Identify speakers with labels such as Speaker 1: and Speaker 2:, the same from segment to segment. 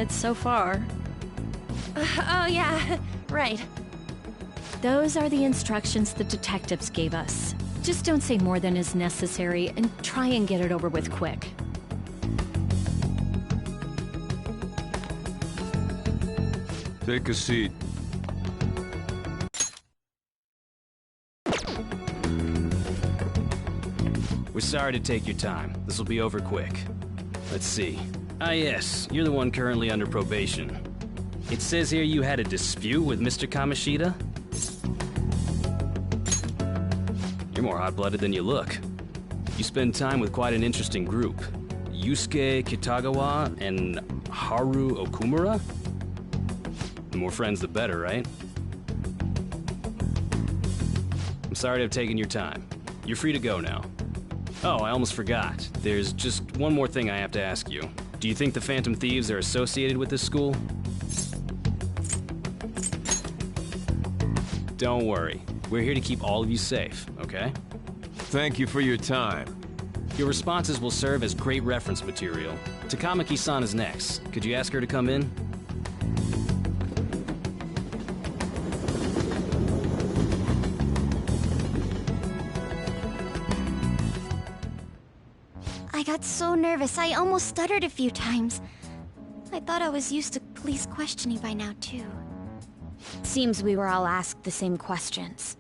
Speaker 1: minutes so far.
Speaker 2: Oh yeah, right.
Speaker 1: Those are the instructions the detectives gave us. Just don't say more than is necessary and try and get it over with quick.
Speaker 3: Take a seat.
Speaker 4: We're sorry to take your time. This will be over quick. Let's see. Ah yes, you're the one currently under probation. It says here you had a dispute with Mr. Kamoshida? You're more hot-blooded than you look. You spend time with quite an interesting group. Yusuke Kitagawa and Haru Okumura? The more friends, the better, right? I'm sorry to have taken your time. You're free to go now. Oh, I almost forgot. There's just one more thing I have to ask you. Do you think the Phantom Thieves are associated with this school? Don't worry. We're here to keep all of you safe, okay?
Speaker 3: Thank you for your time.
Speaker 4: Your responses will serve as great reference material. Takamaki-san is next. Could you ask her to come in?
Speaker 5: I got so nervous, I almost stuttered a few times. I thought I was used to police questioning by now, too.
Speaker 6: Seems we were all asked the same questions.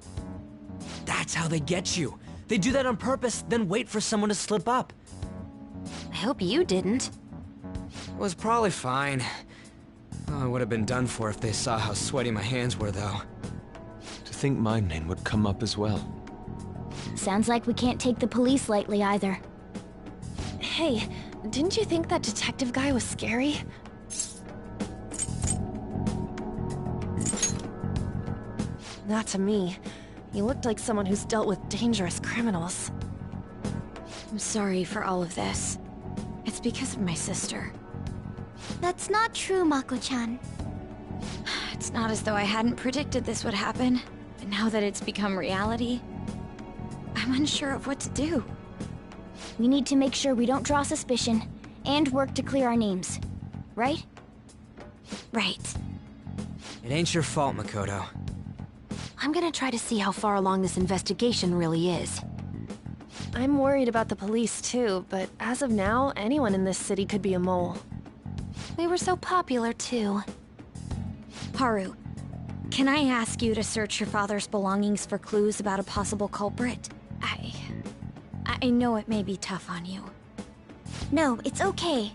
Speaker 7: That's how they get you. They do that on purpose, then wait for someone to slip up.
Speaker 6: I hope you didn't.
Speaker 7: It was probably fine. Oh, I would have been done for if they saw how sweaty my hands were, though.
Speaker 3: To think my name would come up as well.
Speaker 6: Sounds like we can't take the police lightly either.
Speaker 2: Hey, didn't you think that detective guy was scary? Not to me. He looked like someone who's dealt with dangerous criminals.
Speaker 6: I'm sorry for all of this. It's because of my sister.
Speaker 5: That's not true, Mako-chan.
Speaker 6: It's not as though I hadn't predicted this would happen, but now that it's become reality, I'm unsure of what to do.
Speaker 5: We need to make sure we don't draw suspicion, and work to clear our names. Right?
Speaker 6: Right.
Speaker 7: It ain't your fault, Makoto.
Speaker 8: I'm gonna try to see how far along this investigation really is.
Speaker 2: I'm worried about the police too, but as of now, anyone in this city could be a mole.
Speaker 8: They were so popular, too.
Speaker 6: Haru, can I ask you to search your father's belongings for clues about a possible culprit? I know it may be tough on you.
Speaker 5: No, it's okay.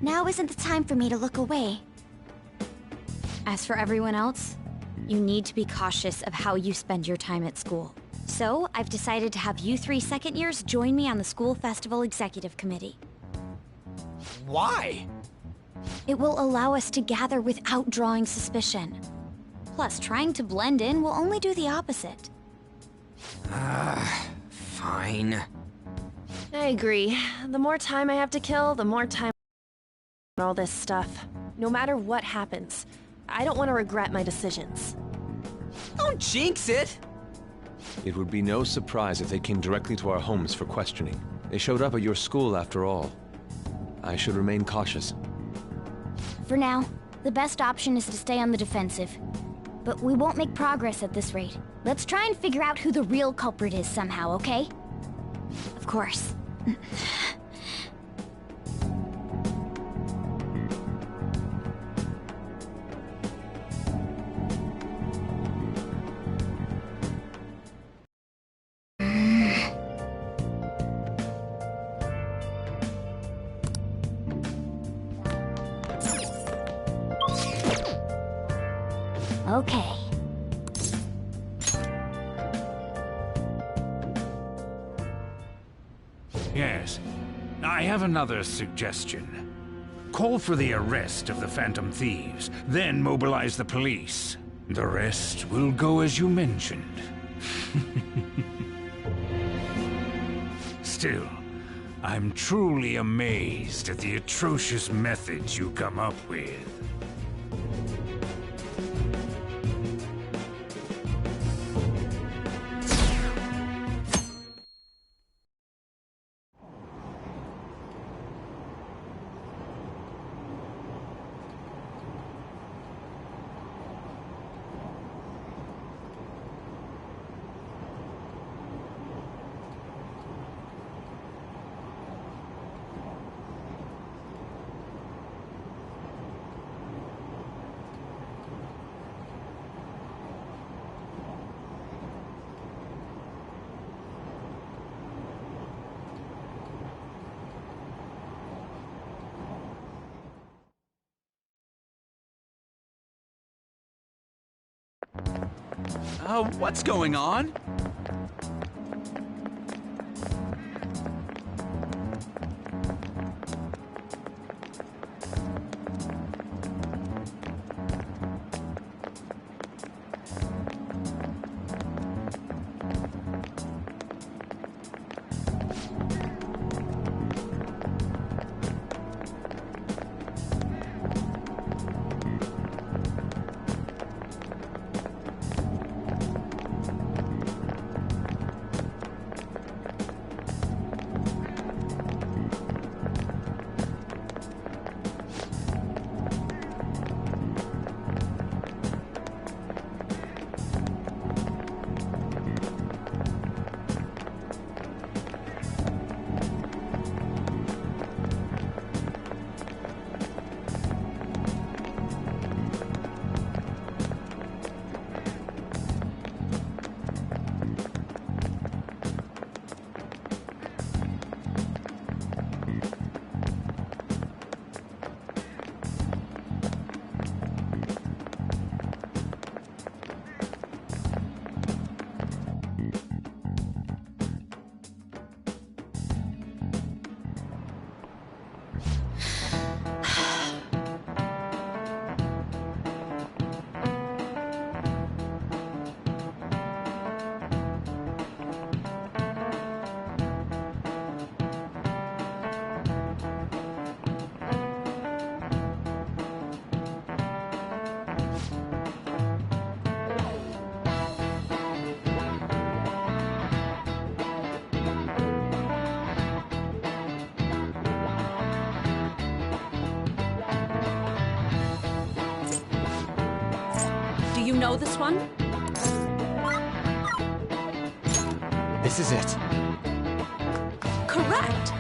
Speaker 5: Now isn't the time for me to look away.
Speaker 6: As for everyone else, you need to be cautious of how you spend your time at school. So, I've decided to have you 3 second years join me on the school festival executive committee.
Speaker 7: Why?
Speaker 6: It will allow us to gather without drawing suspicion. Plus, trying to blend in will only do the opposite.
Speaker 7: Fine.
Speaker 2: I agree. The more time I have to kill, the more time on all this stuff. No matter what happens, I don't want to regret my decisions.
Speaker 7: Don't jinx it!
Speaker 3: It would be no surprise if they came directly to our homes for questioning. They showed up at your school after all. I should remain cautious.
Speaker 5: For now, the best option is to stay on the defensive. But we won't make progress at this rate. Let's try and figure out who the real culprit is somehow, okay?
Speaker 6: Of course.
Speaker 5: Okay.
Speaker 9: Yes. I have another suggestion. Call for the arrest of the Phantom Thieves, then mobilize the police. The rest will go as you mentioned. Still, I'm truly amazed at the atrocious methods you come up with.
Speaker 10: What's going on?
Speaker 11: Do you know this one?
Speaker 7: This is it.
Speaker 11: Correct!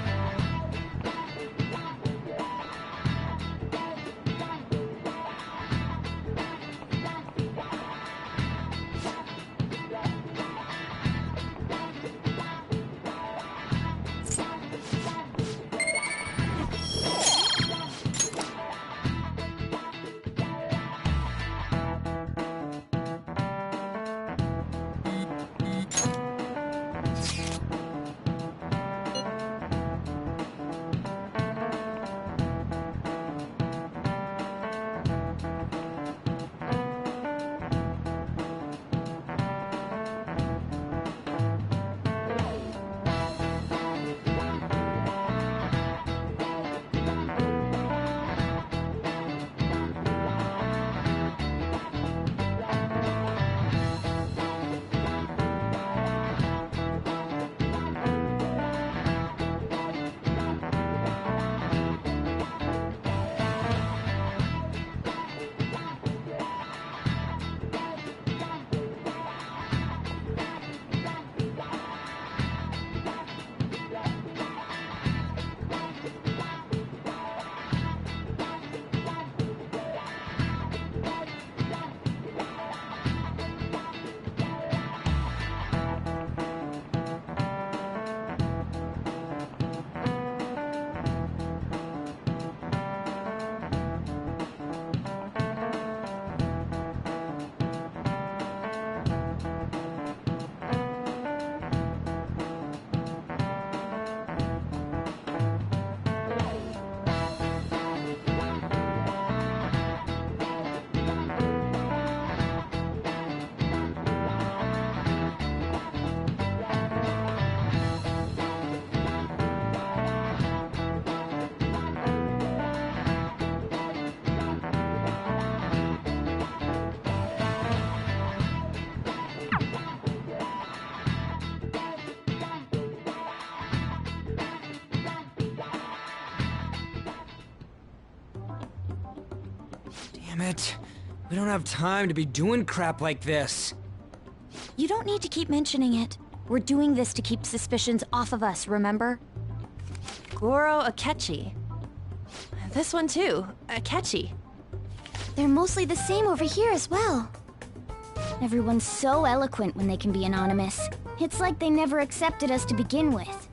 Speaker 7: Damn it. We don't have time to be doing crap like this.
Speaker 6: You don't need to keep mentioning it. We're doing this to keep suspicions off of us, remember?
Speaker 2: Goro Akechi. This one too, Akechi.
Speaker 5: They're mostly the same over here as well. Everyone's so eloquent when they can be anonymous. It's like they never accepted us to begin with.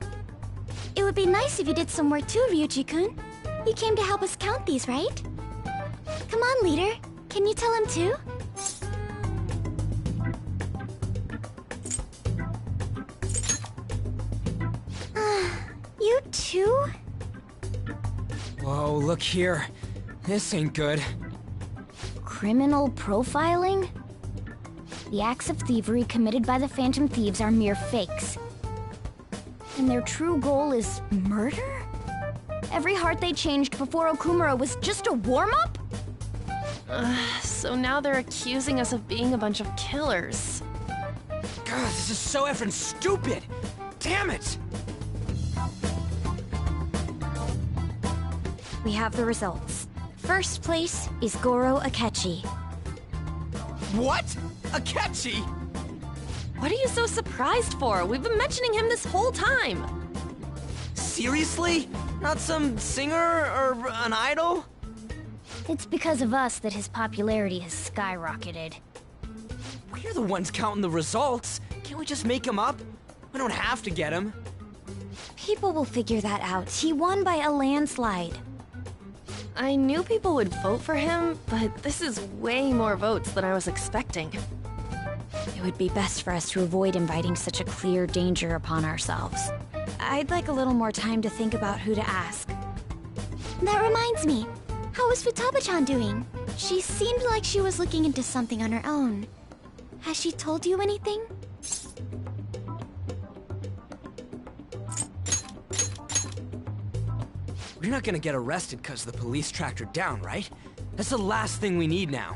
Speaker 5: It would be nice if you did some work too, Ryuji-kun. You came to help us count these, right? Come on, leader. Can you tell him too? too?
Speaker 7: Whoa, look here. This ain't good.
Speaker 5: Criminal profiling? The acts of thievery committed by the Phantom Thieves are mere fakes. And their true goal is murder? Every heart they changed before Okumura was just a warm-up?
Speaker 2: So now they're accusing us of being a bunch of killers.
Speaker 7: God, this is so effing stupid! Damn it!
Speaker 6: We have the results. First place is Goro Akechi.
Speaker 7: What? Akechi?
Speaker 2: What are you so surprised for? We've been mentioning him this whole time.
Speaker 7: Seriously? Not some singer or an idol?
Speaker 5: It's because of us that his popularity has skyrocketed.
Speaker 7: We're the ones counting the results. Can't we just make him up? We don't have to get him.
Speaker 6: People will figure that out. He won by a landslide.
Speaker 2: I knew people would vote for him, but this is way more votes than I was expecting.
Speaker 6: It would be best for us to avoid inviting such a clear danger upon ourselves. I'd like a little more time to think about who to ask.
Speaker 5: That reminds me. How is Futaba-chan doing? She seemed like she was looking into something on her own. Has she told you anything?
Speaker 7: We're not gonna get arrested because the police tracked her down, right? That's the last thing we need now.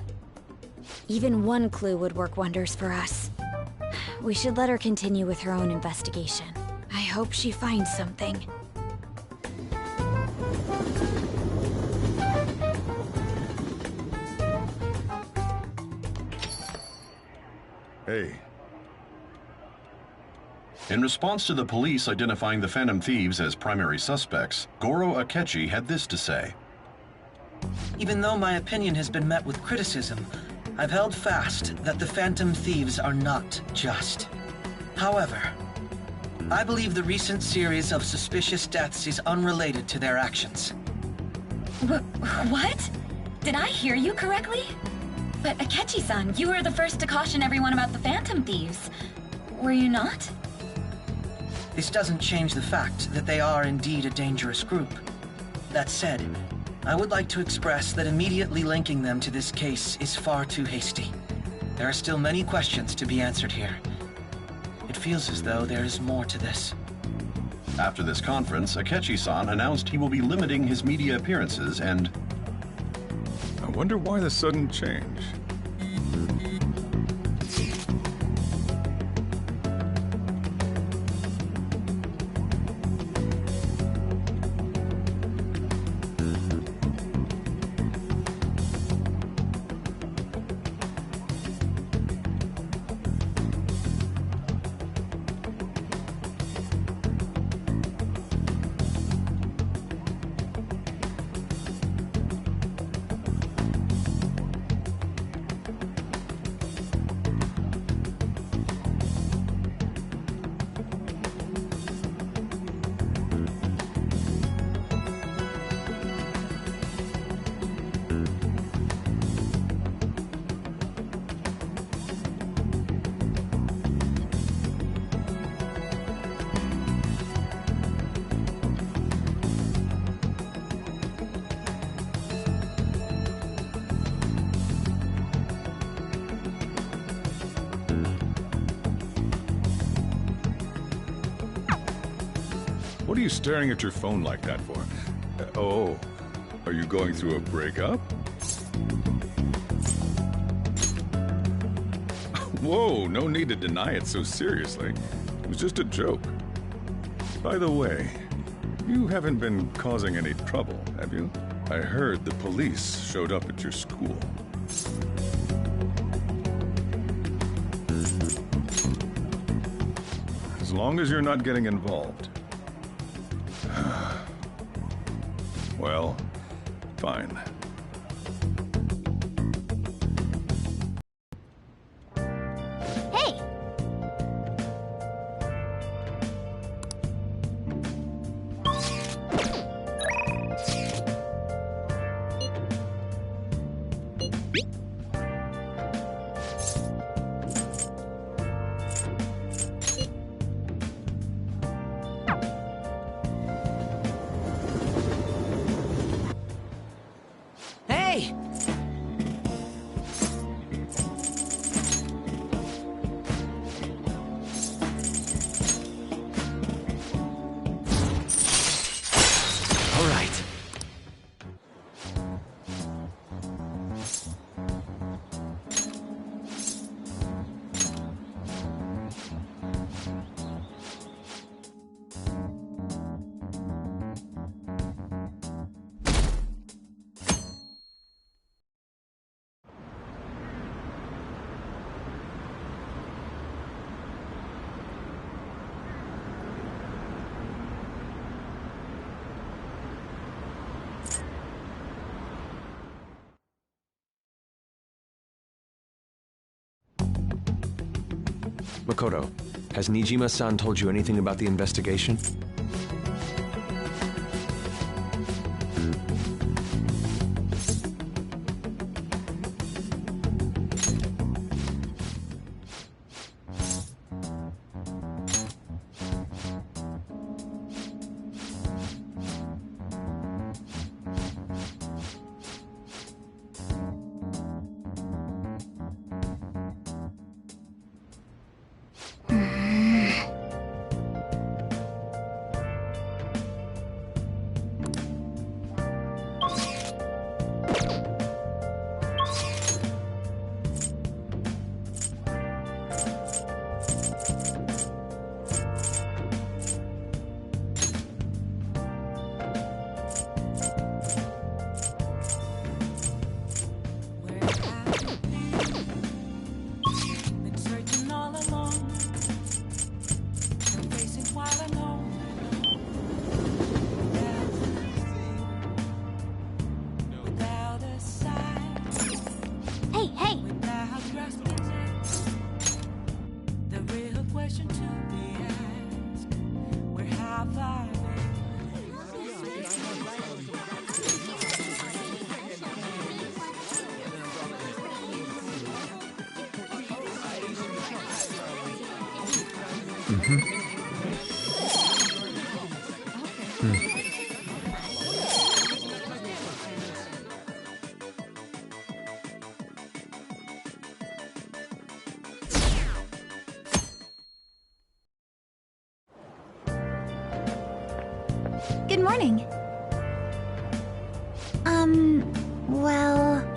Speaker 6: Even one clue would work wonders for us. We should let her continue with her own investigation. I hope she finds something.
Speaker 10: Hey.
Speaker 12: In response to the police identifying the Phantom Thieves as primary suspects, Goro Akechi had this to say.
Speaker 13: Even though my opinion has been met with criticism, I've held fast that the Phantom Thieves are not just. However, I believe the recent series of suspicious deaths is unrelated to their actions.
Speaker 14: What? Did I hear you correctly? But Akechi-san, you were the first to caution everyone about the Phantom Thieves. Were you not?
Speaker 13: This doesn't change the fact that they are indeed a dangerous group. That said, I would like to express that immediately linking them to this case is far too hasty. There are still many questions to be answered here. It feels as though there is more to this.
Speaker 12: After this conference, Akechi-san announced he will be limiting his media appearances and...
Speaker 10: I wonder why the sudden change. What are you staring at your phone like that for? Oh, are you going through a breakup? Whoa, no need to deny it so seriously. It was just a joke. By the way, you haven't been causing any trouble, have you? I heard the police showed up at your school. As long as you're not getting involved. Well, fine.
Speaker 5: Hey!
Speaker 3: Makoto, has Nijima-san told you anything about the investigation?
Speaker 5: Good morning. Well...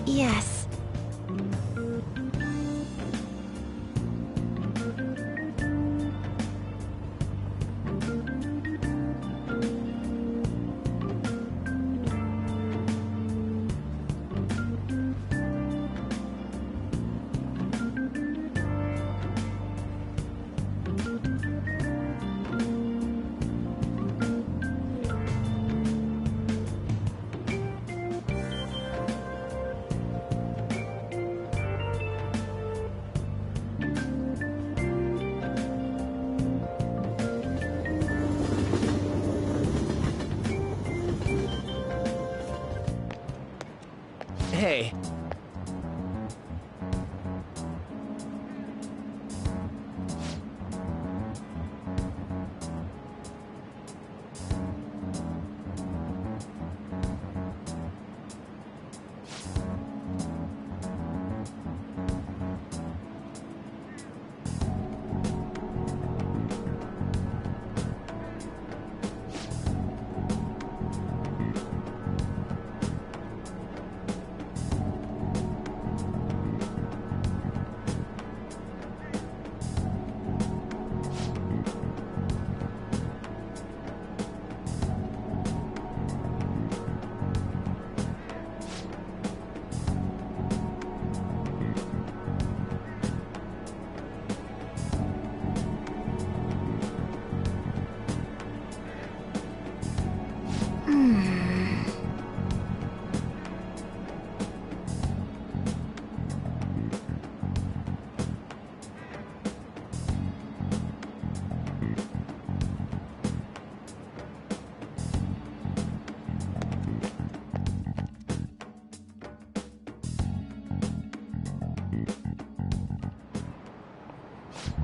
Speaker 5: Yes.
Speaker 7: Hey.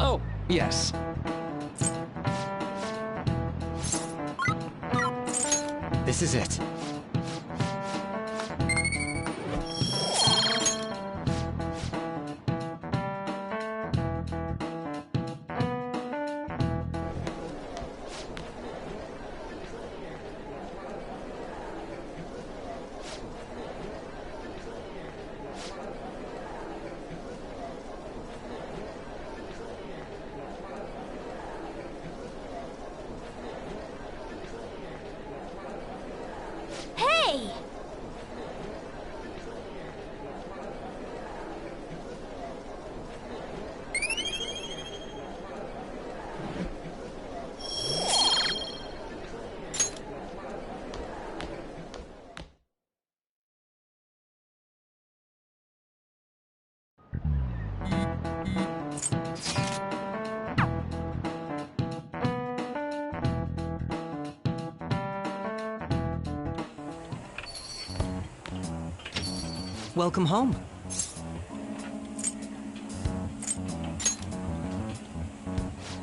Speaker 7: Oh, yes. This is it. Welcome home.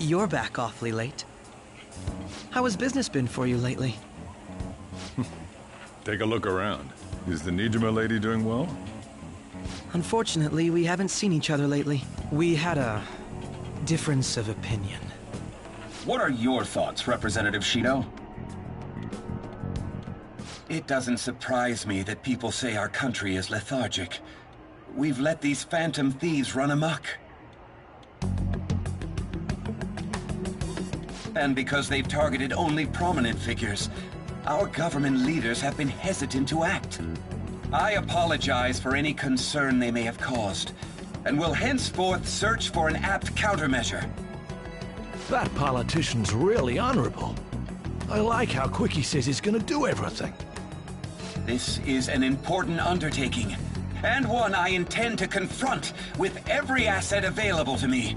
Speaker 7: You're back awfully late. How has business been for you lately?
Speaker 10: Take a look around. Is the Nijima lady doing well?
Speaker 7: Unfortunately, we haven't seen each other lately. We had a difference of opinion.
Speaker 15: What are your thoughts, Representative Shido? It doesn't surprise me that people say our country is lethargic. We've let these phantom thieves run amok. And because they've targeted only prominent figures, our government leaders have been hesitant to act. I apologize for any concern they may have caused, and will henceforth search for an apt countermeasure.
Speaker 16: That politician's really honorable. I like how quick he says he's gonna do everything.
Speaker 15: This is an important undertaking, and one I intend to confront with every asset available to me.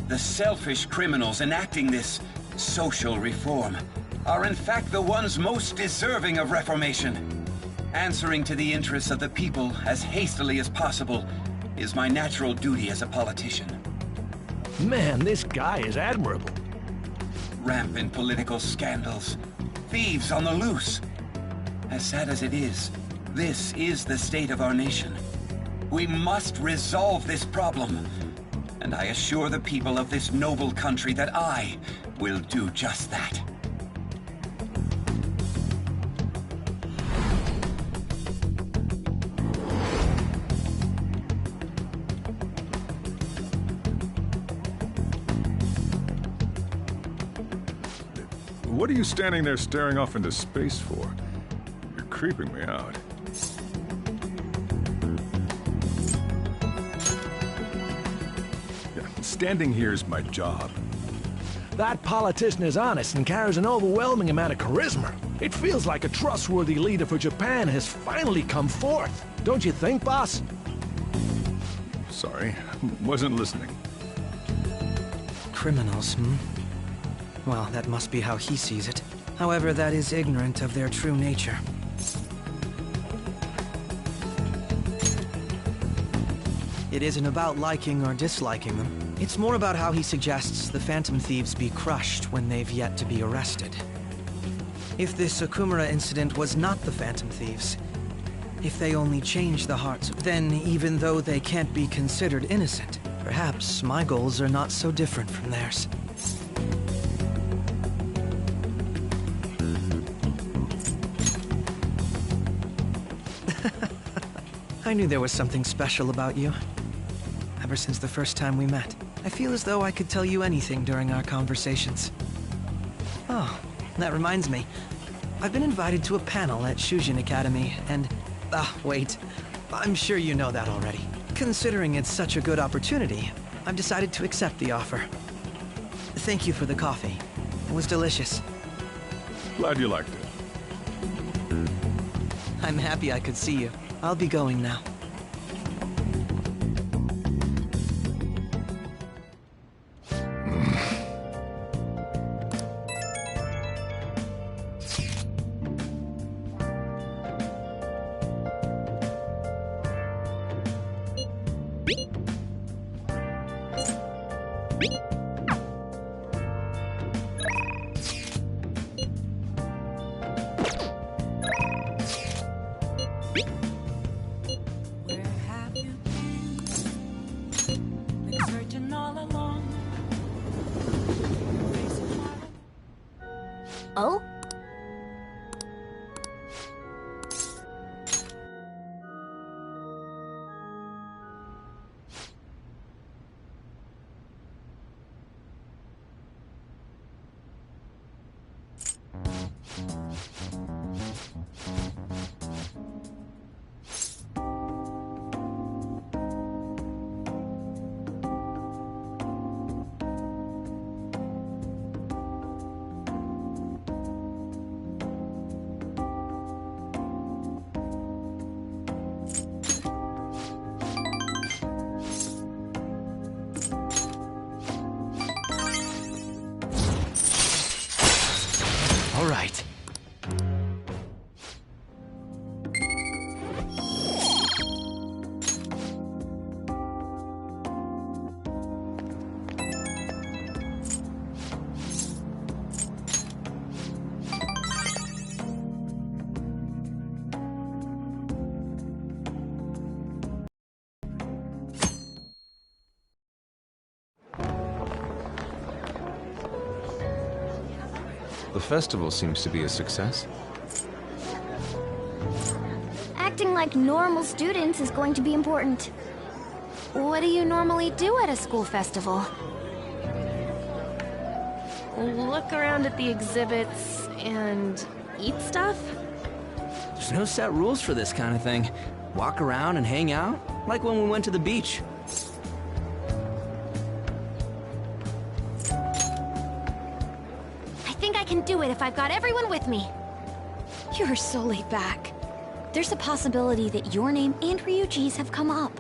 Speaker 15: The selfish criminals enacting this social reform are in fact the ones most deserving of reformation. Answering to the interests of the people as hastily as possible is my natural duty as a politician.
Speaker 16: Man, this guy is admirable.
Speaker 15: Rampant political scandals, thieves on the loose. As sad as it is, this is the state of our nation. We must resolve this problem, and I assure the people of this noble country that I will do just that.
Speaker 10: What are you standing there staring off into space for? You're creeping me out. Yeah, standing here is my job.
Speaker 16: That politician is honest and carries an overwhelming amount of charisma. It feels like a trustworthy leader for Japan has finally come forth. Don't you think, boss?
Speaker 10: Sorry, wasn't listening.
Speaker 7: Criminals, hmm? Well, that must be how he sees it. However, that is ignorant of their true nature. It isn't about liking or disliking them. It's more about how he suggests the Phantom Thieves be crushed when they've yet to be arrested. If this Okumura incident was not the Phantom Thieves, if they only change the hearts, then even though they can't be considered innocent, perhaps my goals are not so different from theirs. I knew there was something special about you. Ever since the first time we met, I feel as though I could tell you anything during our conversations. Oh, that reminds me. I've been invited to a panel at Shujin Academy, and... wait. I'm sure you know that already. Considering it's such a good opportunity, I've decided to accept the offer. Thank you for the coffee. It was delicious.
Speaker 10: Glad you liked it.
Speaker 7: I'm happy I could see you. I'll be going now.
Speaker 5: Oh?
Speaker 3: The festival seems to be a success.
Speaker 5: Acting like normal students is going to be important.
Speaker 8: What do you normally do at a school festival?
Speaker 2: Look around at the exhibits and eat stuff?
Speaker 7: There's no set rules for this kind of thing. Walk around and hang out, like when we went to the beach.
Speaker 8: I think I can do it if I've got everyone with me.
Speaker 6: You're so laid back. There's a possibility that your name and Ryuji's have come up.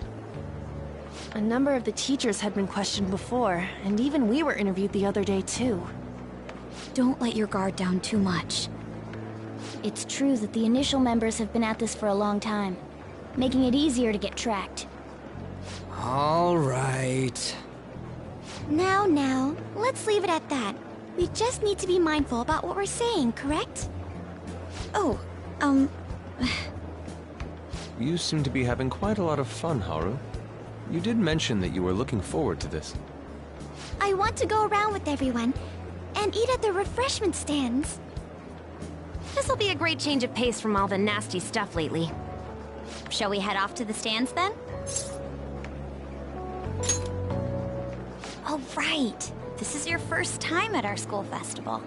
Speaker 2: A number of the teachers had been questioned before, and even we were interviewed the other day too.
Speaker 6: Don't let your guard down too much.
Speaker 5: It's true that the initial members have been at this for a long time, making it easier to get tracked.
Speaker 7: All right.
Speaker 5: Now, let's leave it at that. We just need to be mindful about what we're saying, correct?
Speaker 6: Oh,
Speaker 3: You seem to be having quite a lot of fun, Haru. You did mention that you were looking forward to this.
Speaker 5: I want to go around with everyone and eat at the refreshment stands.
Speaker 8: This'll be a great change of pace from all the nasty stuff lately.
Speaker 6: Shall we head off to the stands then? Oh, right. This is your first time at our school festival.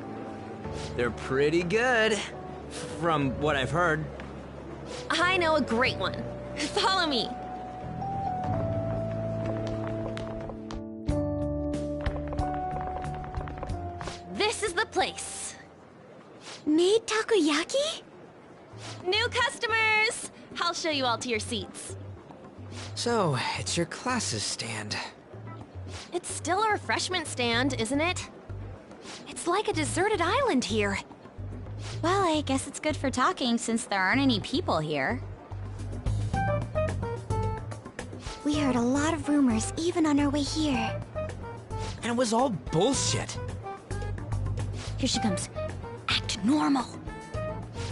Speaker 7: They're pretty good, from what I've heard.
Speaker 2: I know a great one. Follow me. This is the place.
Speaker 5: Made takoyaki?
Speaker 2: New customers! I'll show you all to your seats.
Speaker 7: So, it's your class's stand.
Speaker 2: It's still a refreshment stand, isn't it?
Speaker 8: It's like a deserted island here.
Speaker 6: Well, I guess it's good for talking since there aren't any people here.
Speaker 5: We heard a lot of rumors even on our way here.
Speaker 7: And it was all bullshit.
Speaker 5: Here she comes. Act normal.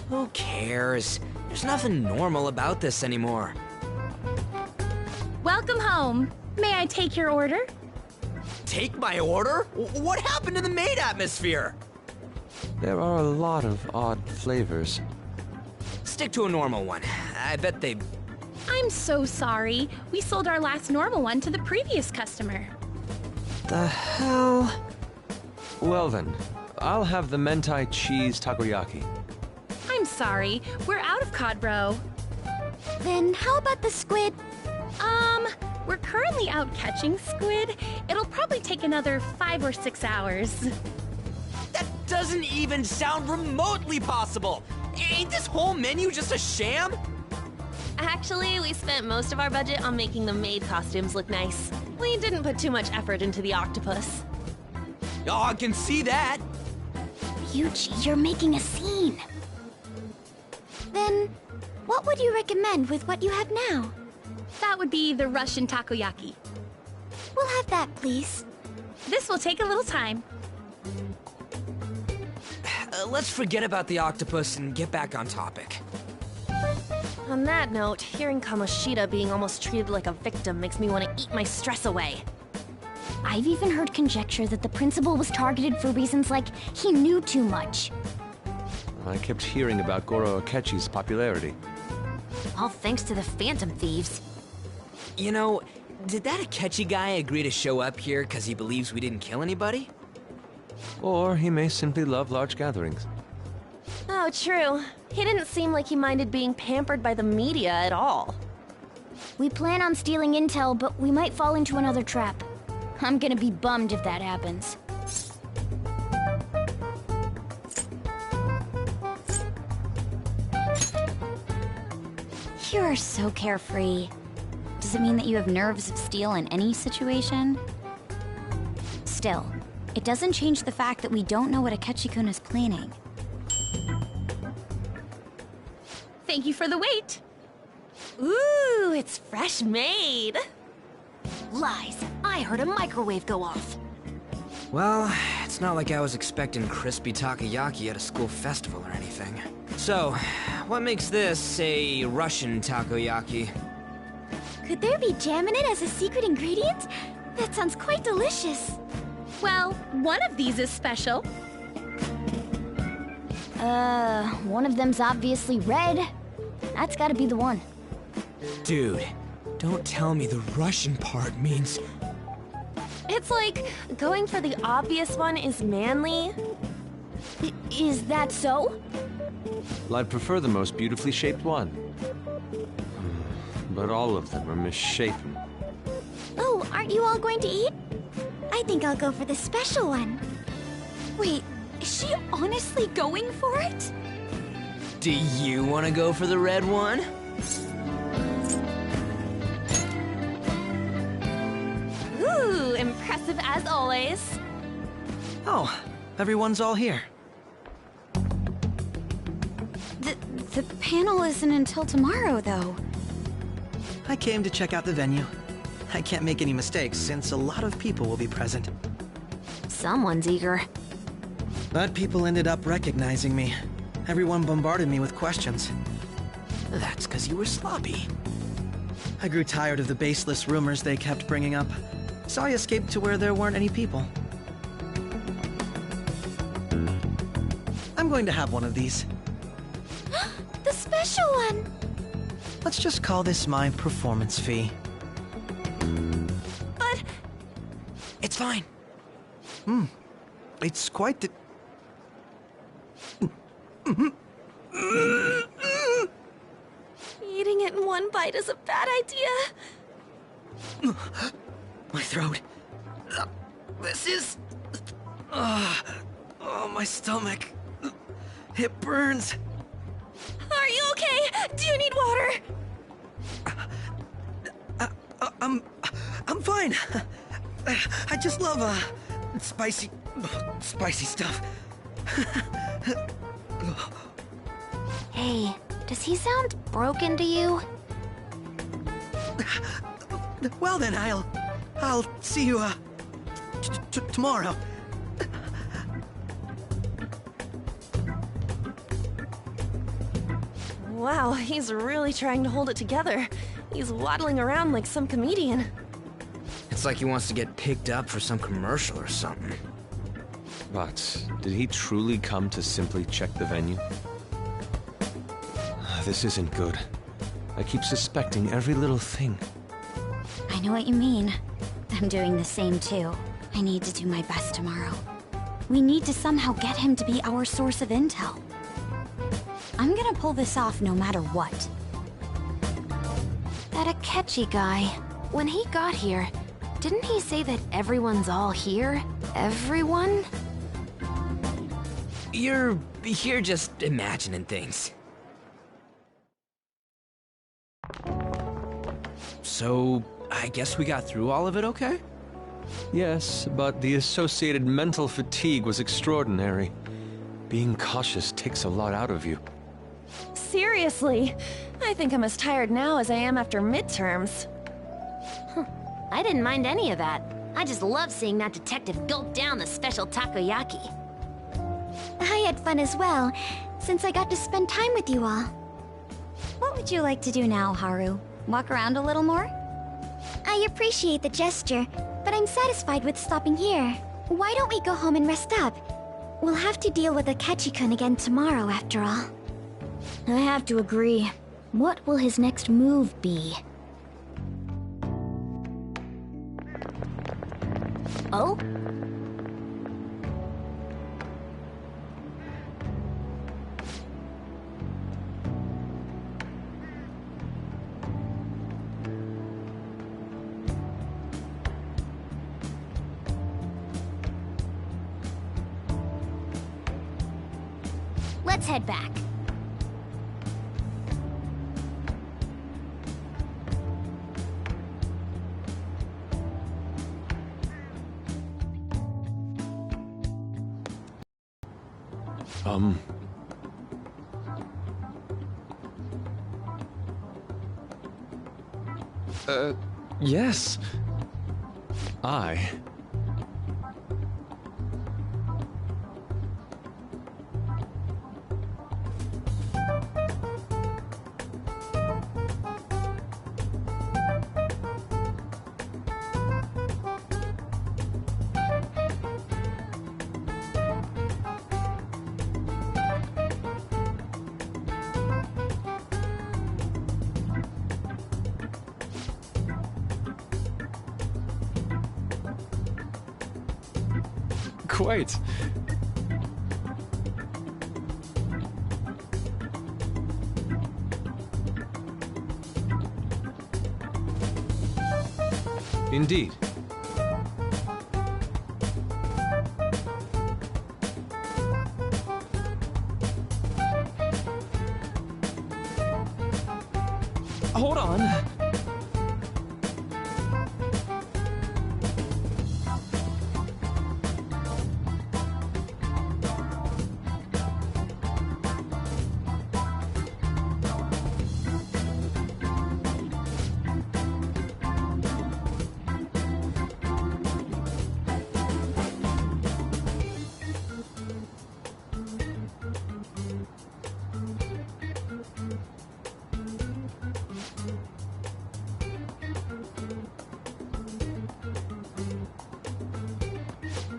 Speaker 7: Who cares? There's nothing normal about this anymore.
Speaker 17: Welcome home. May I take your order?
Speaker 7: Take my order? What happened to the maid atmosphere?
Speaker 3: There are a lot of odd flavors.
Speaker 7: Stick to a normal one. I bet they...
Speaker 17: I'm so sorry. We sold our last normal one to the previous customer.
Speaker 7: The hell?
Speaker 3: Well then, I'll have the mentai cheese takoyaki.
Speaker 17: I'm sorry. We're out of cod roe.
Speaker 5: Then how about the squid?
Speaker 17: We're currently out catching squid. It'll probably take another 5 or 6 hours.
Speaker 7: That doesn't even sound remotely possible! Ain't this whole menu just a sham?
Speaker 2: Actually, we spent most of our budget on making the maid costumes look nice. We didn't put too much effort into the octopus.
Speaker 7: Oh, I can see that!
Speaker 5: Ryuji, you're making a scene. Then, what would you recommend with what you have now?
Speaker 17: That would be the Russian takoyaki.
Speaker 5: We'll have that, please.
Speaker 17: This will take a little time.
Speaker 7: Let's forget about the octopus and get back on topic.
Speaker 2: On that note, hearing Kamoshida being almost treated like a victim makes me want to eat my stress away.
Speaker 5: I've even heard conjecture that the principal was targeted for reasons like he knew too much.
Speaker 3: I kept hearing about Goro Akechi's popularity.
Speaker 8: All thanks to the Phantom Thieves.
Speaker 7: You know, did that Akechi guy agree to show up here because he believes we didn't kill anybody?
Speaker 3: Or he may simply love large gatherings.
Speaker 2: Oh, true. He didn't seem like he minded being pampered by the media at all.
Speaker 5: We plan on stealing intel, but we might fall into another trap. I'm gonna be bummed if that happens.
Speaker 6: You're so carefree. Does it mean that you have nerves of steel in any situation? Still, it doesn't change the fact that we don't know what Akechi-kun is planning.
Speaker 17: Thank you for the wait.
Speaker 2: Ooh, it's fresh made.
Speaker 8: Lies. I heard a microwave go off.
Speaker 7: Well, it's not like I was expecting crispy takoyaki at a school festival or anything. So, what makes this a Russian takoyaki?
Speaker 5: Could there be jam in it as a secret ingredient? That sounds quite delicious.
Speaker 17: Well, one of these is special.
Speaker 5: One of them's obviously red. That's gotta be the one.
Speaker 18: Dude, don't tell me the Russian part means...
Speaker 2: It's like, going for the obvious one is manly.
Speaker 5: Is that so?
Speaker 3: Well, I'd prefer the most beautifully shaped one. But all of them are misshapen.
Speaker 5: Oh, aren't you all going to eat? I think I'll go for the special one.
Speaker 6: Wait, is she honestly going for it?
Speaker 18: Do you want to go for the red one?
Speaker 2: Ooh, impressive as always.
Speaker 7: Oh, everyone's all here.
Speaker 6: The panel isn't until tomorrow, though.
Speaker 7: I came to check out the venue. I can't make any mistakes since a lot of people will be present.
Speaker 8: Someone's eager.
Speaker 7: But people ended up recognizing me. Everyone bombarded me with questions.
Speaker 18: That's because you were sloppy.
Speaker 7: I grew tired of the baseless rumors they kept bringing up, so I escaped to where there weren't any people. I'm going to have one of these.
Speaker 5: The special one!
Speaker 7: Let's just call this my performance fee.
Speaker 2: But...
Speaker 7: It's fine. It's quite the...
Speaker 2: Eating it in one bite is a bad idea.
Speaker 7: My throat. This is... oh, my stomach. It burns.
Speaker 2: Are you okay? Do you need water?
Speaker 7: I'm fine. I just love, spicy stuff.
Speaker 8: Hey, does he sound broken to you?
Speaker 7: Well then, I'll see you, tomorrow.
Speaker 2: Wow, he's really trying to hold it together. He's waddling around like some comedian.
Speaker 18: It's like he wants to get picked up for some commercial or something.
Speaker 3: But did he truly come to simply check the venue? This isn't good. I keep suspecting every little thing.
Speaker 6: I know what you mean. I'm doing the same too. I need to do my best tomorrow. We need to somehow get him to be our source of intel. I'm gonna pull this off no matter what.
Speaker 8: That Akechi guy, when he got here, didn't he say that everyone's all here? Everyone?
Speaker 18: You're just imagining things. So, I guess we got through all of it okay?
Speaker 3: Yes, but the associated mental fatigue was extraordinary. Being cautious takes a lot out of you.
Speaker 2: Seriously, I think I'm as tired now as I am after midterms.
Speaker 8: I didn't mind any of that. I just love seeing that detective gulp down the special takoyaki.
Speaker 5: I had fun as well, since I got to spend time with you all.
Speaker 6: What would you like to do now, Haru? Walk around a little more?
Speaker 5: I appreciate the gesture, but I'm satisfied with stopping here. Why don't we go home and rest up? We'll have to deal with Akechi-kun again tomorrow, after all. I have to agree. What will his next move be? Oh? Let's head back.
Speaker 3: Yes. I... Quite. Indeed.
Speaker 7: Hold on.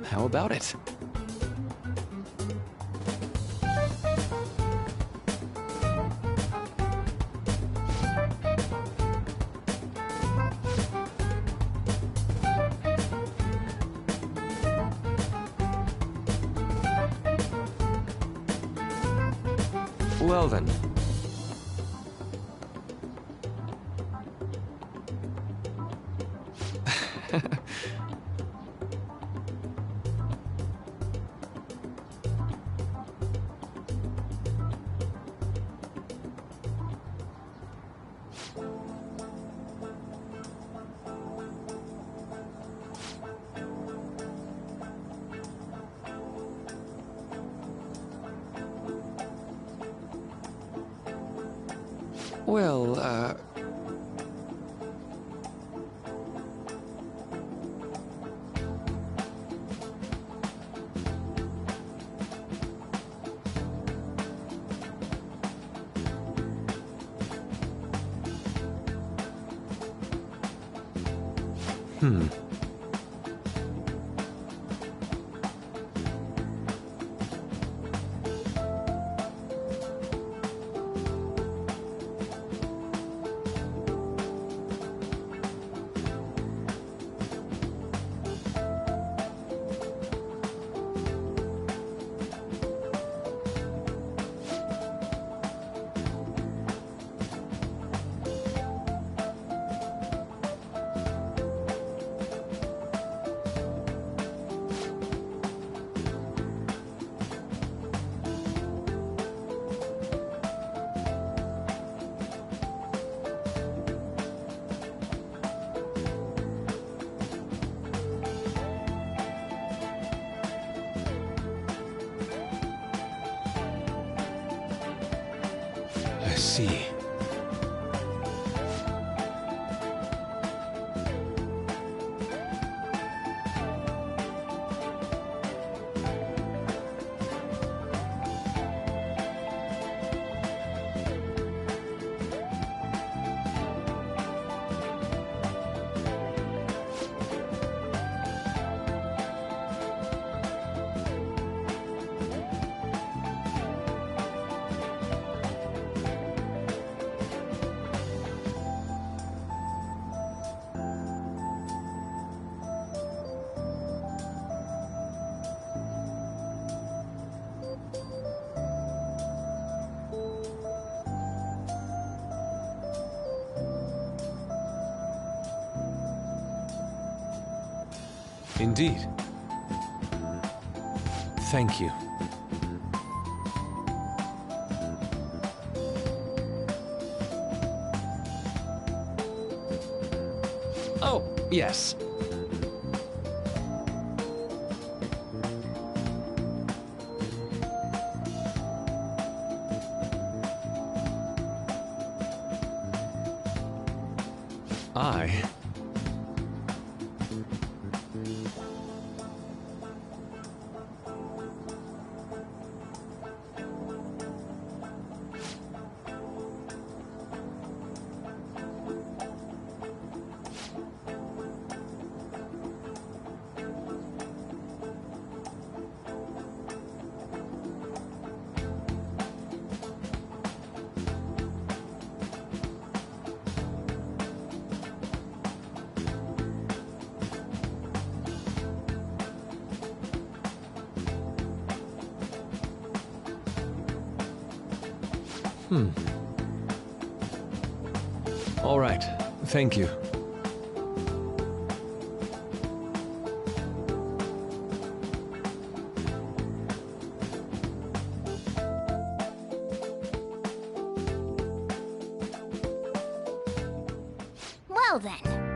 Speaker 3: How about it? Well then. Well, I see. Indeed. Thank you. Oh, yes. I... All right. Thank you.
Speaker 5: Well then,